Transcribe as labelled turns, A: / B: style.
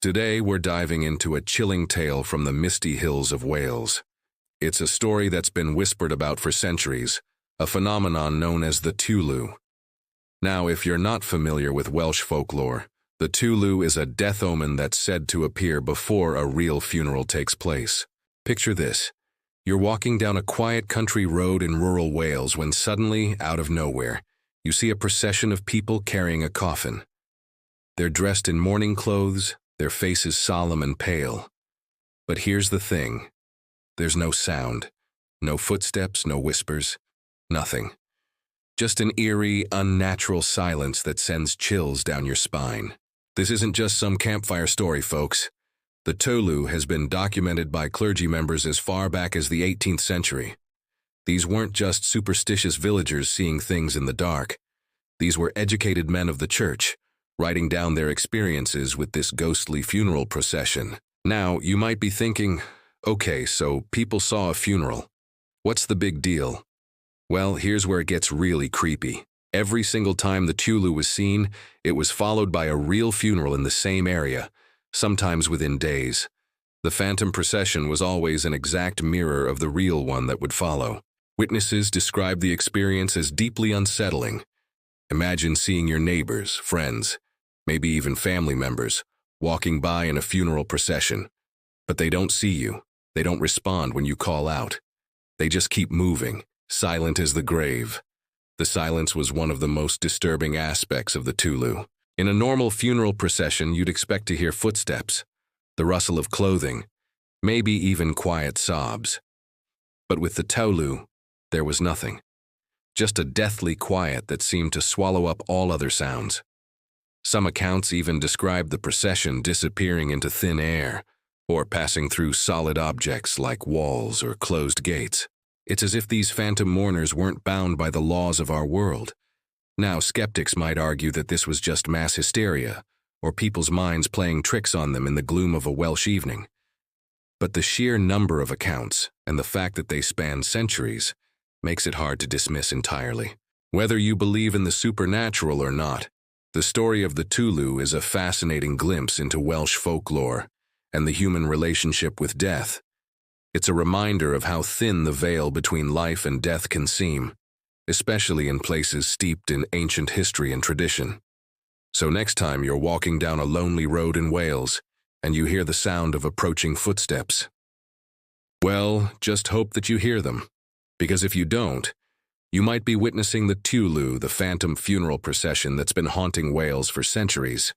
A: Today we're diving into a chilling tale from the misty hills of Wales. It's a story that's been whispered about for centuries, a phenomenon known as the Tulu. Now, if you're not familiar with Welsh folklore, the Tulu is a death omen that's said to appear before a real funeral takes place. Picture this. You're walking down a quiet country road in rural Wales when suddenly, out of nowhere, you see a procession of people carrying a coffin. They're dressed in mourning clothes, their faces solemn and pale. But here's the thing. There's no sound, no footsteps, no whispers, nothing. Just an eerie, unnatural silence that sends chills down your spine. This isn't just some campfire story, folks. The Tulu has been documented by clergy members as far back as the 18th century. These weren't just superstitious villagers seeing things in the dark. These were educated men of the church, writing down their experiences with this ghostly funeral procession. Now, you might be thinking, okay, so people saw a funeral. What's the big deal? Well, here's where it gets really creepy. Every single time the Tulu was seen, it was followed by a real funeral in the same area, sometimes within days. The phantom procession was always an exact mirror of the real one that would follow. Witnesses described the experience as deeply unsettling. Imagine seeing your neighbors, friends, maybe even family members, walking by in a funeral procession. But they don't see you. They don't respond when you call out. They just keep moving, silent as the grave. The silence was one of the most disturbing aspects of the Tulu. In a normal funeral procession, you'd expect to hear footsteps, the rustle of clothing, maybe even quiet sobs. But with the Tulu, there was nothing. Just a deathly quiet that seemed to swallow up all other sounds. Some accounts even describe the procession disappearing into thin air, or passing through solid objects like walls or closed gates. It's as if these phantom mourners weren't bound by the laws of our world. Now, skeptics might argue that this was just mass hysteria, or people's minds playing tricks on them in the gloom of a Welsh evening. But the sheer number of accounts, and the fact that they span centuries, makes it hard to dismiss entirely. Whether you believe in the supernatural or not, the story of the Tulu is a fascinating glimpse into Welsh folklore and the human relationship with death. It's a reminder of how thin the veil between life and death can seem, especially in places steeped in ancient history and tradition. So next time you're walking down a lonely road in Wales and you hear the sound of approaching footsteps, well, just hope that you hear them, because if you don't, you might be witnessing the Tulu, the phantom funeral procession that's been haunting Wales for centuries.